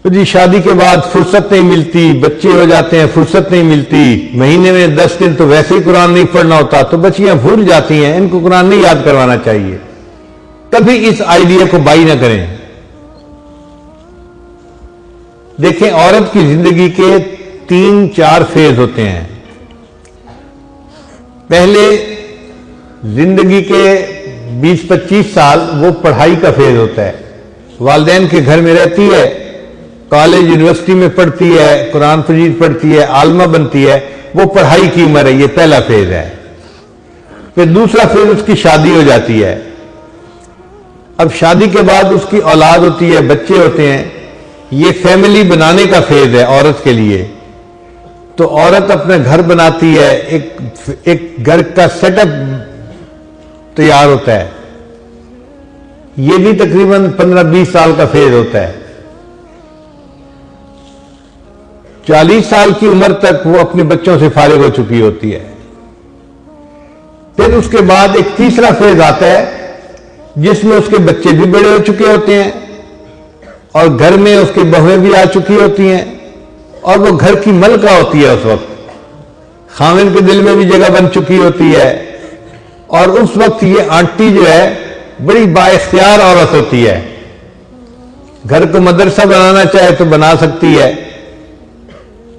جی شادی کے بعد فرصت نہیں ملتی، بچے ہو جاتے ہیں، فرصت نہیں ملتی، مہینے میں 10 دن تو ویسے ہی قرآن نہیں پڑھنا ہوتا، تو بچیاں بھول جاتی ہیں. ان کو قرآن نہیں یاد کروانا چاہیے. کبھی اس آئیڈیا کو بائی نہ کریں. دیکھیں عورت کی زندگی کے 3-4 فیز ہوتے ہیں. پہلے زندگی کے 20-25 سال وہ پڑھائی کا فیز ہوتا ہے. والدین کے گھر میں رہتی ہے، کالج یونیورسٹی میں پڑھتی ہے، قرآن مجید پڑھتی ہے، عالمہ بنتی ہے. وہ پڑھائی کی عمر ہے، یہ پہلا فیز ہے. پھر دوسرا فیز اس کی شادی ہو جاتی ہے. اب شادی کے بعد اس کی اولاد ہوتی ہے، بچے ہوتے ہیں. یہ فیملی بنانے کا فیز ہے عورت کے لیے. تو عورت اپنا گھر بناتی ہے، ایک گھر کا سیٹ اپ تیار ہوتا ہے. یہ بھی تقریباً 15-20 سال کا فیز ہوتا ہے. 40 سال کی عمر تک وہ اپنے بچوں سے فارغ ہو چکی ہوتی ہے. پھر اس کے بعد ایک تیسرا فیز آتا ہے جس میں اس کے بچے بھی بڑے ہو چکے ہوتے ہیں اور گھر میں اس کی بہویں بھی آ چکی ہوتی ہیں اور وہ گھر کی ملکہ ہوتی ہے. اس وقت خاوند کے دل میں بھی جگہ بن چکی ہوتی ہے اور اس وقت یہ آنٹی جو ہے بڑی با اختیار عورت ہوتی ہے. گھر کو مدرسہ بنانا چاہے تو بنا سکتی ہے،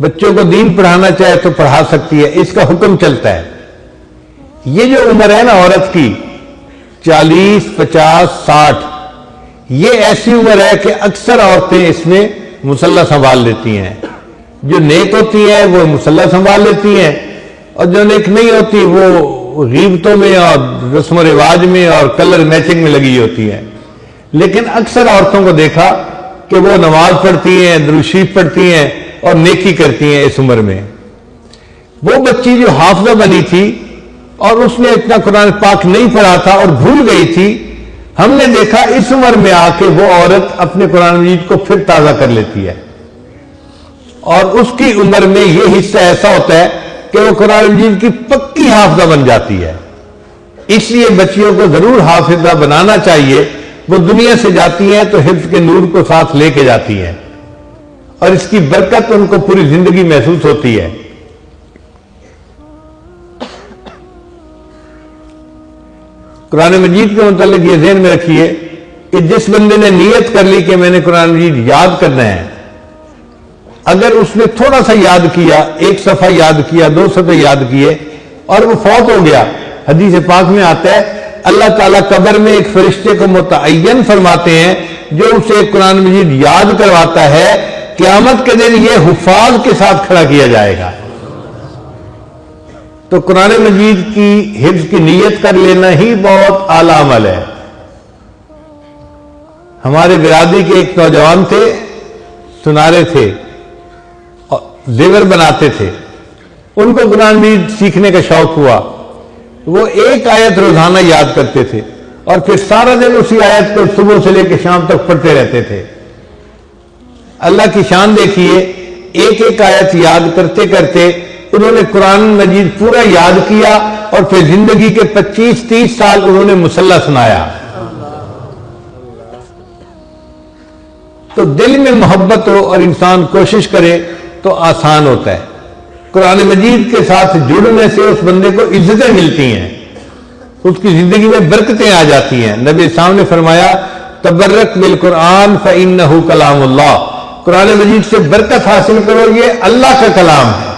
بچوں کو دین پڑھانا چاہے تو پڑھا سکتی ہے. اس کا حکم چلتا ہے. یہ جو عمر ہے نا عورت کی 40, 50, 60، یہ ایسی عمر ہے کہ اکثر عورتیں اس میں مسلح سنبھال لیتی ہیں. جو نیک ہوتی ہیں وہ مسلح سنبھال لیتی ہیں اور جو نیک نہیں ہوتی وہ غیبتوں میں اور رسم و رواج میں اور کلر میچنگ میں لگی ہوتی ہیں. لیکن اکثر عورتوں کو دیکھا کہ وہ نماز پڑھتی ہیں، درود شریف پڑھتی ہیں اور نیکی کرتی ہیں اس عمر میں. وہ بچی جو حافظہ بنی تھی اور اس نے اتنا قرآن پاک نہیں پڑھا تھا اور بھول گئی تھی، ہم نے دیکھا اس عمر میں آ کے وہ عورت اپنے قرآن مجید کو پھر تازہ کر لیتی ہے اور اس کی عمر میں یہ حصہ ایسا ہوتا ہے کہ وہ قرآن مجید کی پکی حافظہ بن جاتی ہے. اس لیے بچیوں کو ضرور حافظہ بنانا چاہیے. وہ دنیا سے جاتی ہیں تو حفظ کے نور کو ساتھ لے کے جاتی ہیں اور اس کی برکت ان کو پوری زندگی محسوس ہوتی ہے. قرآن مجید کے متعلق یہ ذہن میں رکھیے کہ جس بندے نے نیت کر لی کہ میں نے قرآن مجید یاد کرنا ہے، اگر اس نے تھوڑا سا یاد کیا، 1 صفحہ یاد کیا، 2 صفحے یاد کیے اور وہ فوت ہو گیا، حدیث پاک میں آتا ہے اللہ تعالیٰ قبر میں ایک فرشتے کو متعین فرماتے ہیں جو اسے قرآن مجید یاد کرواتا ہے. قیامت کے دن یہ حفاظ کے ساتھ کھڑا کیا جائے گا. تو قرآن مجید کی حفظ کی نیت کر لینا ہی بہت اعلیٰ عمل ہے. ہمارے برادری کے ایک نوجوان تھے، سنارے تھے، زیور بناتے تھے. ان کو قرآن مجید سیکھنے کا شوق ہوا. وہ ایک آیت روزانہ یاد کرتے تھے اور پھر سارا دن اسی آیت کو صبح سے لے کے شام تک پڑھتے رہتے تھے. اللہ کی شان دیکھیے، ایک ایک آیت یاد کرتے کرتے انہوں نے قرآن مجید پورا یاد کیا اور پھر زندگی کے 25-30 سال انہوں نے مسلح سنایا. تو دل میں محبت ہو اور انسان کوشش کرے تو آسان ہوتا ہے. قرآن مجید کے ساتھ جڑنے سے اس بندے کو عزتیں ملتی ہیں، اس کی زندگی میں برکتیں آ جاتی ہیں. نبی اسلام نے فرمایا تبرک بالقرآن فإنہ کلام اللہ، قرآن مجید سے برکت حاصل کرو، یہ اللہ کا کلام ہے.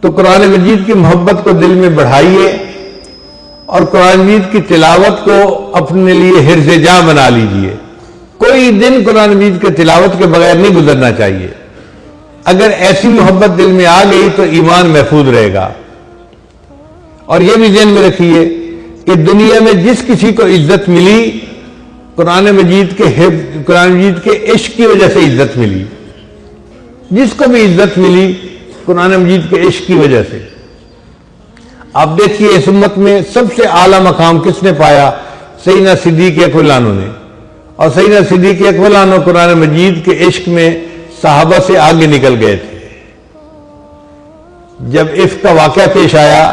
تو قرآن مجید کی محبت کو دل میں بڑھائیے اور قرآن مجید کی تلاوت کو اپنے لیے حرز جاں بنا لیجئے. کوئی دن قرآن مجید کے تلاوت کے بغیر نہیں گزرنا چاہیے. اگر ایسی محبت دل میں آ گئی تو ایمان محفوظ رہے گا. اور یہ بھی ذہن میں رکھیے کہ دنیا میں جس کسی کو عزت ملی قرآن مجید کے عشق کی وجہ سے عزت ملی. جس کو بھی عزت ملی قرآن مجید کے عشق کی وجہ سے. آپ دیکھیے اس امت میں سب سے اعلیٰ مقام کس نے پایا؟ سیدنا صدیق اکبر عنہ نے. اور سیدنا صدیق اکبر عنہ قرآن مجید کے عشق میں صحابہ سے آگے نکل گئے تھے. جب عفق کا واقعہ پیش آیا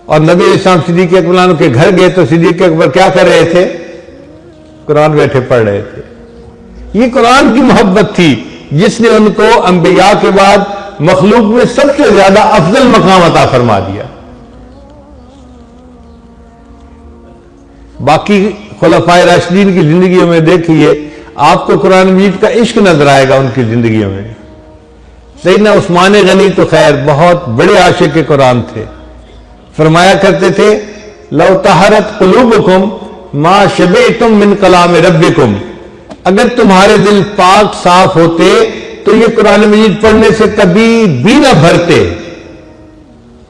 اور نبی علیہ السلام صدیق اکبر عنہ کے گھر گئے تو صدیق اکبر کیا کر رہے تھے؟ قرآن بیٹھے پڑھ رہے تھے. یہ قرآن کی محبت تھی جس نے ان کو انبیاء کے بعد مخلوق میں سب سے زیادہ افضل مقام عطا فرما دیا. باقی خلفائے راشدین کی زندگیوں میں دیکھیے آپ کو قرآن مجید کا عشق نظر آئے گا ان کی زندگیوں میں. سیدنا عثمان غنی تو خیر بہت بڑے عاشق قرآن تھے. فرمایا کرتے تھے لو طہرت قلوبکم ما شبعتم من کلام ربکم، اگر تمہارے دل پاک صاف ہوتے تو یہ قرآن مجید پڑھنے سے کبھی بھی نہ بھرتے.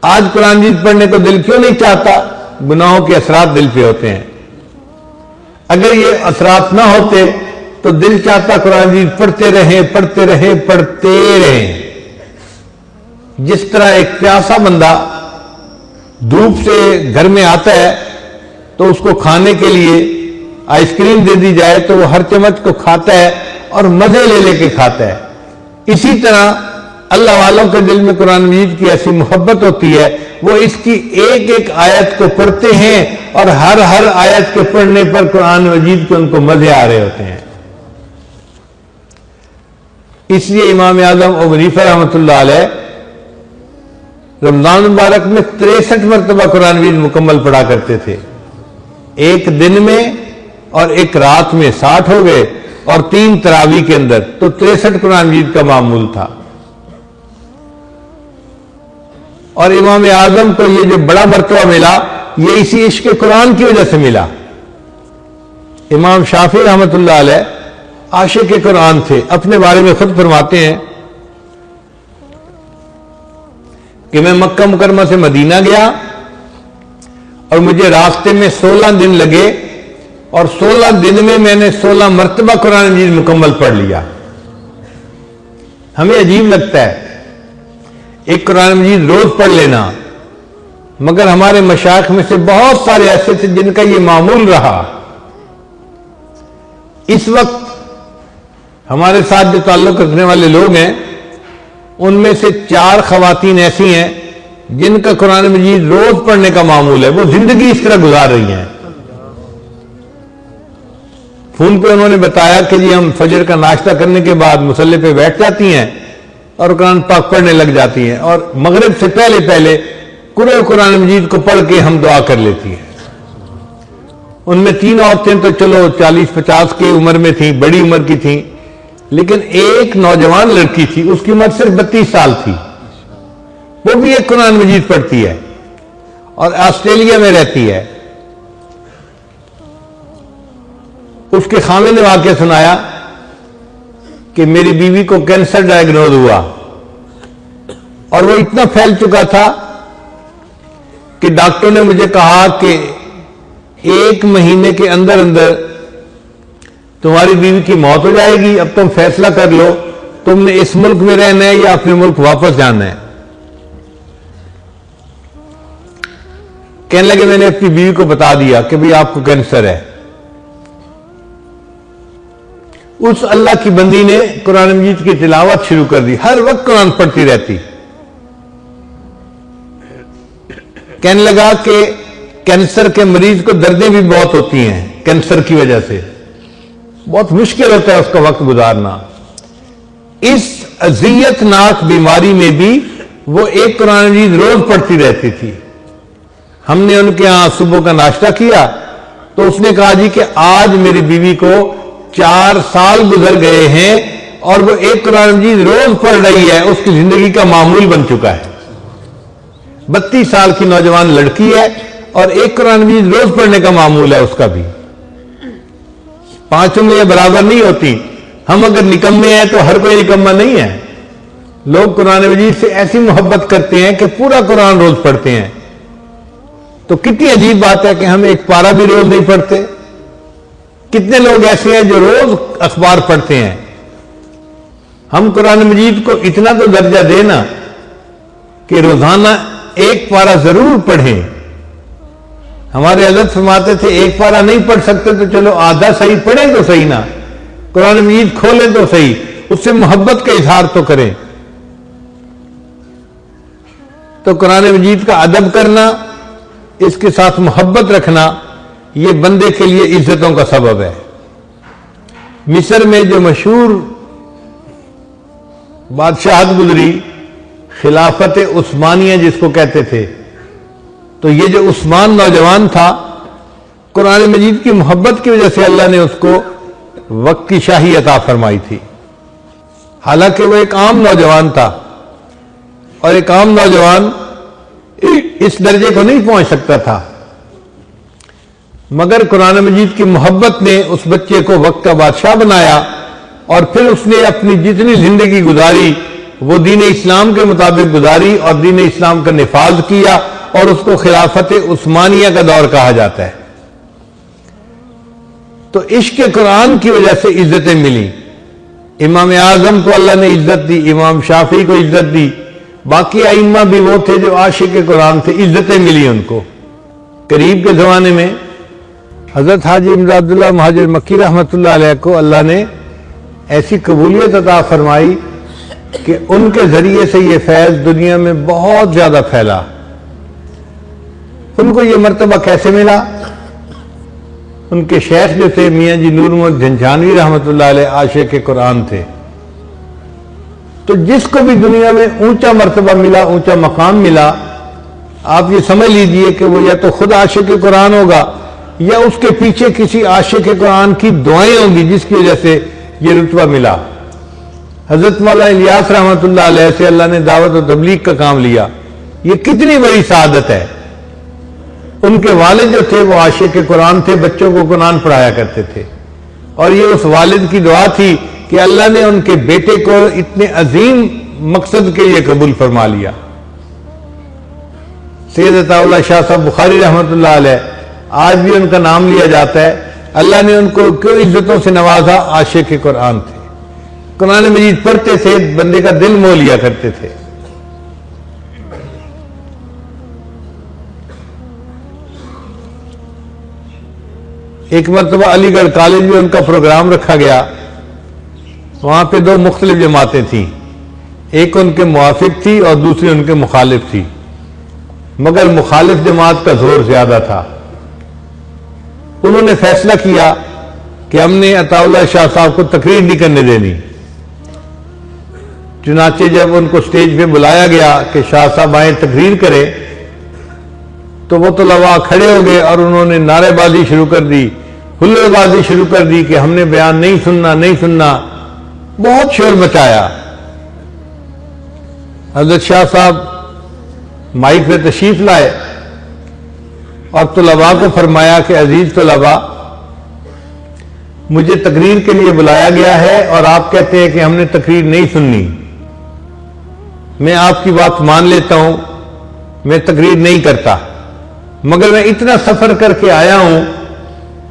آج قرآن مجید پڑھنے کو دل کیوں نہیں چاہتا؟ گناہوں کے اثرات دل پہ ہوتے ہیں. اگر یہ اثرات نہ ہوتے تو دل چاہتا قرآن مجید پڑھتے رہیں. جس طرح ایک پیاسا بندہ دھوپ سے گھر میں آتا ہے تو اس کو کھانے کے لیے آئس کریم دے دی جائے تو وہ ہر چمچ کو کھاتا ہے اور مزے لے کے کھاتا ہے. اسی طرح اللہ والوں کے دل میں قرآن مجید کی ایسی محبت ہوتی ہے وہ اس کی ایک ایک آیت کو پڑھتے ہیں اور ہر آیت کے پڑھنے پر قرآن مجید کے ان کو مزے آ رہے ہوتے ہیں. اس لیے امام اعظم ابو حنیفہ رحمۃ اللہ علیہ رمضان مبارک میں 63 مرتبہ قرآن مجید مکمل پڑھا کرتے تھے. ایک دن میں اور ایک رات میں 60 ہو گئے اور 3 تراویح کے اندر تو 63 قرآن مجید کا معمول تھا. اور امام اعظم کو یہ جو بڑا مرتبہ ملا یہ اسی عشق قرآن کی وجہ سے ملا. امام شافعی رحمۃ اللہ علیہ عاشق قرآن تھے. اپنے بارے میں خود فرماتے ہیں کہ میں مکہ مکرمہ سے مدینہ گیا اور مجھے راستے میں 16 دن لگے اور 16 دن میں نے 16 مرتبہ قرآن مجید مکمل پڑھ لیا. ہمیں عجیب لگتا ہے ایک قرآن مجید روز پڑھ لینا، مگر ہمارے مشائخ میں سے بہت سارے ایسے تھے جن کا یہ معمول رہا. اس وقت ہمارے ساتھ جو تعلق رکھنے والے لوگ ہیں ان میں سے 4 خواتین ایسی ہیں جن کا قرآن مجید روز پڑھنے کا معمول ہے. وہ زندگی اس طرح گزار رہی ہیں. فون پہ انہوں نے بتایا کہ جی ہم فجر کا ناشتہ کرنے کے بعد مصلی پہ بیٹھ جاتی ہیں اور قرآن پاک پڑھنے لگ جاتی ہیں اور مغرب سے پہلے قرآن مجید کو پڑھ کے ہم دعا کر لیتی ہیں. ان میں 3 عورتیں تو چلو 40-50 کی عمر میں تھیں، بڑی عمر کی تھیں، لیکن ایک نوجوان لڑکی تھی اس کی عمر صرف 32 سال تھی. وہ بھی ایک قرآن مجید پڑھتی ہے اور آسٹریلیا میں رہتی ہے. اس کے خاوند نے واقعہ سنایا کہ میری بیوی کو کینسر ڈائیگنوز ہوا اور وہ اتنا پھیل چکا تھا کہ ڈاکٹر نے مجھے کہا کہ 1 مہینے کے اندر تمہاری بیوی کی موت ہو جائے گی. اب تم فیصلہ کر لو تم نے اس ملک میں رہنا ہے یا اپنے ملک واپس جانا ہے. کہنے لگے میں نے اپنی بیوی کو بتا دیا کہ بھئی آپ کو کینسر ہے. اس اللہ کی بندی نے قرآن مجید کی تلاوت شروع کر دی، ہر وقت قرآن پڑھتی رہتی. کہنے لگا کہ کینسر کے مریض کو دردیں بھی بہت ہوتی ہیں، کینسر کی وجہ سے بہت مشکل ہوتا ہے اس کا وقت گزارنا. اس اذیت ناک بیماری میں بھی وہ ایک قرآن مجید روز پڑھتی رہتی تھی. ہم نے ان کے ہاں صبح کا ناشتہ کیا تو اس نے کہا جی کہ آج میری بیوی کو 4 سال گزر گئے ہیں اور وہ ایک قرآن مجید روز پڑھ رہی ہے، اس کی زندگی کا معمول بن چکا ہے. 32 سال کی نوجوان لڑکی ہے اور ایک قرآن مجید روز پڑھنے کا معمول ہے اس کا بھی. 5 انگلیاں برابر نہیں ہوتی. ہم اگر نکمے ہیں تو ہر کوئی نکمہ نہیں ہے. لوگ قرآن مجید سے ایسی محبت کرتے ہیں کہ پورا قرآن روز پڑھتے ہیں. تو کتنی عجیب بات ہے کہ ہم ایک پارہ بھی روز نہیں پڑھتے. کتنے لوگ ایسے ہیں جو روز اخبار پڑھتے ہیں. ہم قرآن مجید کو اتنا تو درجہ دینا کہ روزانہ ایک پارہ ضرور پڑھیں. ہمارے حضرت فرماتے تھے ایک پارہ نہیں پڑھ سکتے تو چلو آدھا صحیح پڑھیں تو صحیح نا، قرآن مجید کھولیں تو صحیح، اس سے محبت کا اظہار تو کریں. تو قرآن مجید کا ادب کرنا، اس کے ساتھ محبت رکھنا، یہ بندے کے لیے عزتوں کا سبب ہے. مصر میں جو مشہور بادشاہت گزری، خلافت عثمانیہ جس کو کہتے تھے، تو یہ جو عثمان نوجوان تھا، قرآن مجید کی محبت کی وجہ سے اللہ نے اس کو وقت کی شاہی عطا فرمائی تھی. حالانکہ وہ ایک عام نوجوان تھا اور ایک عام نوجوان اس درجے کو نہیں پہنچ سکتا تھا، مگر قرآن مجید کی محبت نے اس بچے کو وقت کا بادشاہ بنایا اور پھر اس نے اپنی جتنی زندگی گزاری وہ دین اسلام کے مطابق گزاری اور دین اسلام کا نفاذ کیا، اور اس کو خلافت عثمانیہ کا دور کہا جاتا ہے. تو عشق قرآن کی وجہ سے عزتیں ملی. امام اعظم کو اللہ نے عزت دی، امام شافعی کو عزت دی، باقی ائمہ بھی وہ تھے جو عاشق قرآن تھے، عزتیں ملی ان کو. قریب کے زمانے میں حضرت حاجی امداد اللہ مہاجر مکی رحمۃ اللہ علیہ کو اللہ نے ایسی قبولیت عطا فرمائی کہ ان کے ذریعے سے یہ فیض دنیا میں بہت زیادہ پھیلا. ان کو یہ مرتبہ کیسے ملا؟ ان کے شیخ جو تھے میاں جی نور محمد جھنجھانوی رحمۃ اللہ علیہ عاشق قرآن تھے. تو جس کو بھی دنیا میں اونچا مرتبہ ملا، اونچا مقام ملا، آپ یہ سمجھ لیجئے کہ وہ یا تو خود عاشق قرآن ہوگا یا اس کے پیچھے کسی عاشق قرآن کی دعائیں ہوں گی جس کی وجہ سے یہ رتبہ ملا. حضرت مولانا الیاس رحمۃ اللہ علیہ سے اللہ نے دعوت و تبلیغ کا کام لیا. یہ کتنی بڑی سعادت ہے. ان کے والد جو تھے وہ عاشق قرآن تھے، بچوں کو قرآن پڑھایا کرتے تھے، اور یہ اس والد کی دعا تھی کہ اللہ نے ان کے بیٹے کو اتنے عظیم مقصد کے لیے قبول فرما لیا. سید عطا اللہ شاہ صاحب بخاری رحمۃ اللہ علیہ، آج بھی ان کا نام لیا جاتا ہے. اللہ نے ان کو کیوں عزتوں سے نوازا؟ عاشق قرآن تھے، قرآن مجید پڑھتے تھے، بندے کا دل موہ لیا کرتے تھے. ایک مرتبہ علی گڑھ کالج میں ان کا پروگرام رکھا گیا. وہاں پہ 2 مختلف جماعتیں تھیں، ایک ان کے موافق تھی اور دوسری ان کے مخالف تھی، مگر مخالف جماعت کا زور زیادہ تھا. انہوں نے فیصلہ کیا کہ ہم نے عطا اللہ شاہ صاحب کو تقریر نہیں کرنے دینی. چنانچہ جب ان کو سٹیج پہ بلایا گیا کہ شاہ صاحب آئیں تقریر کریں، تو وہ طلباء کھڑے ہو گئے اور انہوں نے نعرے بازی شروع کر دی، ہلڑ بازی شروع کر دی کہ ہم نے بیان نہیں سننا، نہیں سننا. بہت شور مچایا. حضرت شاہ صاحب مائک پہ تشریف لائے اور طلباء کو فرمایا کہ عزیز طلباء، مجھے تقریر کے لیے بلایا گیا ہے اور آپ کہتے ہیں کہ ہم نے تقریر نہیں سننی. میں آپ کی بات مان لیتا ہوں، میں تقریر نہیں کرتا، مگر میں اتنا سفر کر کے آیا ہوں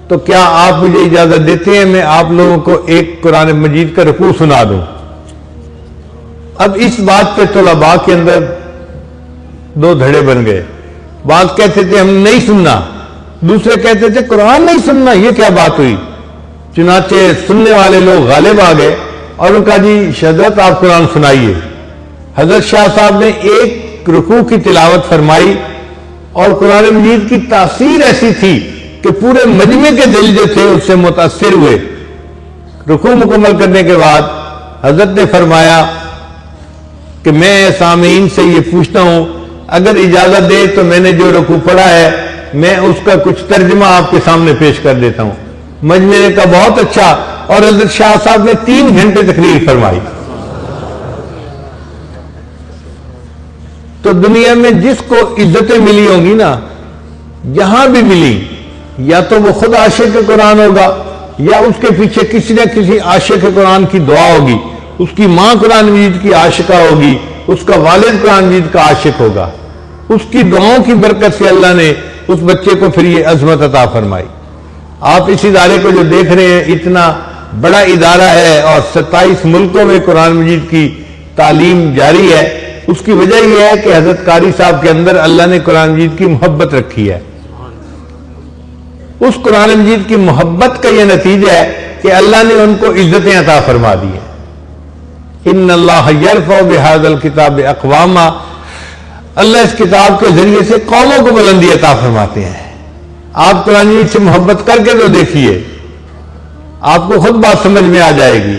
تو کیا آپ مجھے اجازت دیتے ہیں میں آپ لوگوں کو ایک قرآن مجید کا رکوع سنا دوں؟ اب اس بات پہ طلباء کے اندر 2 دھڑے بن گئے. بعض کہتے تھے ہم نہیں سننا، دوسرے کہتے تھے قرآن نہیں سننا، یہ کیا بات ہوئی؟ چنانچہ سننے والے لوگ غالب آ گئے اور ان کا جی حضرت آپ قرآن سنائیے. حضرت شاہ صاحب نے ایک رکوع کی تلاوت فرمائی اور قرآن مجید کی تاثیر ایسی تھی کہ پورے مجمع کے دل جو تھے اس سے متاثر ہوئے. رکوع مکمل کرنے کے بعد حضرت نے فرمایا کہ میں سامعین سے یہ پوچھتا ہوں، اگر اجازت دے تو میں نے جو رکوع پڑھا ہے میں اس کا کچھ ترجمہ آپ کے سامنے پیش کر دیتا ہوں۔ مجمع نے کہا بہت اچھا، اور حضرت شاہ صاحب نے 3 گھنٹے تقریر فرمائی۔ تو دنیا میں جس کو عزتیں ملی ہوں گی نا، جہاں بھی ملی، یا تو وہ خود عاشق قرآن ہوگا، یا اس کے پیچھے کسی نہ کسی عاشق قرآن کی دعا ہوگی، اس کی ماں قرآن مجید کی عاشقہ ہوگی، اس کا والد قرآن مجید کا عاشق ہوگا، اس کی دعاؤں کی برکت سے اللہ نے اس بچے کو پھر یہ عظمت عطا فرمائی۔ آپ اس ادارے کو جو دیکھ رہے ہیں، اتنا بڑا ادارہ ہے اور 27 ملکوں میں قرآن مجید کی تعلیم جاری ہے، اس کی وجہ یہ ہے کہ حضرت قاری صاحب کے اندر اللہ نے قرآن مجید کی محبت رکھی ہے۔ اس قرآن مجید کی محبت کا یہ نتیجہ ہے کہ اللہ نے ان کو عزتیں عطا فرما دی ہیں۔ ان اللہ یرفع بہذا الکتاب اقواما، اللہ اس کتاب کے ذریعے سے قوموں کو بلندی عطا فرماتے ہیں۔ آپ قرآن مجید سے محبت کر کے تو دیکھیے، آپ کو خود بات سمجھ میں آ جائے گی۔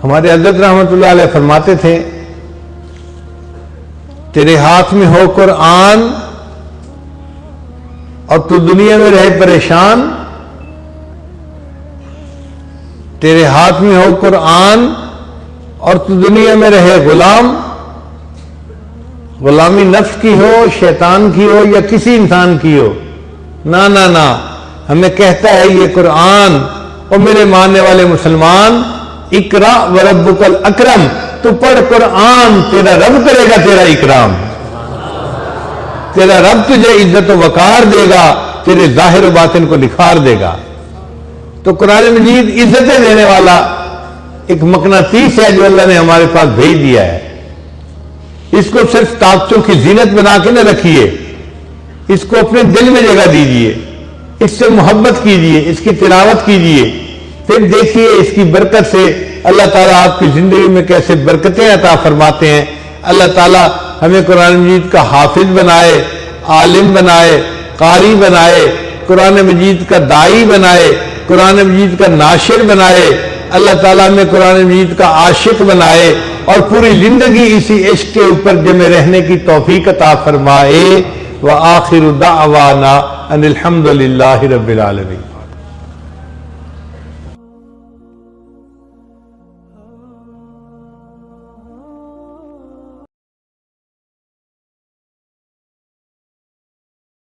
ہمارے حضرت رحمت اللہ علیہ فرماتے تھے، تیرے ہاتھ میں ہو قرآن اور تو دنیا میں رہے پریشان، تیرے ہاتھ میں ہو قرآن اور تو دنیا میں رہے غلام، غلامی نفس کی ہو، شیطان کی ہو یا کسی انسان کی ہو، نہ نہ نہ، ہمیں کہتا ہے یہ قرآن، اور میرے ماننے والے مسلمان، اقرا وربک الاکرم، تو پڑھ قرآن، تیرا رب کرے گا تیرا اکرام، تیرا رب تجھے عزت و وقار دے گا، تیرے ظاہر و باطن کو نکھار دے گا۔ تو قرآن مجید عزتیں دینے والا ایک مقناطیس ہے جو اللہ نے ہمارے پاس بھیج دیا ہے۔ اس کو صرف طاقتوں کی زینت بنا کے نہ رکھیے، اس کو اپنے دل میں جگہ دیجیے، اس سے محبت کیجیے، اس کی تلاوت کیجیے، پھر دیکھیے اس کی برکت سے اللہ تعالیٰ آپ کی زندگی میں کیسے برکتیں عطا فرماتے ہیں۔ اللہ تعالیٰ ہمیں قرآن مجید کا حافظ بنائے، عالم بنائے، قاری بنائے، قرآن مجید کا داعی بنائے، قرآن مجید کا ناشر بنائے، اللہ تعالیٰ ہمیں قرآن مجید کا عاشق بنائے، اور پوری زندگی اسی عشق کے اوپر جمے رہنے کی توفیق عطا فرمائے۔ وآخر دعوانا ان الحمد للہ رب العالمین۔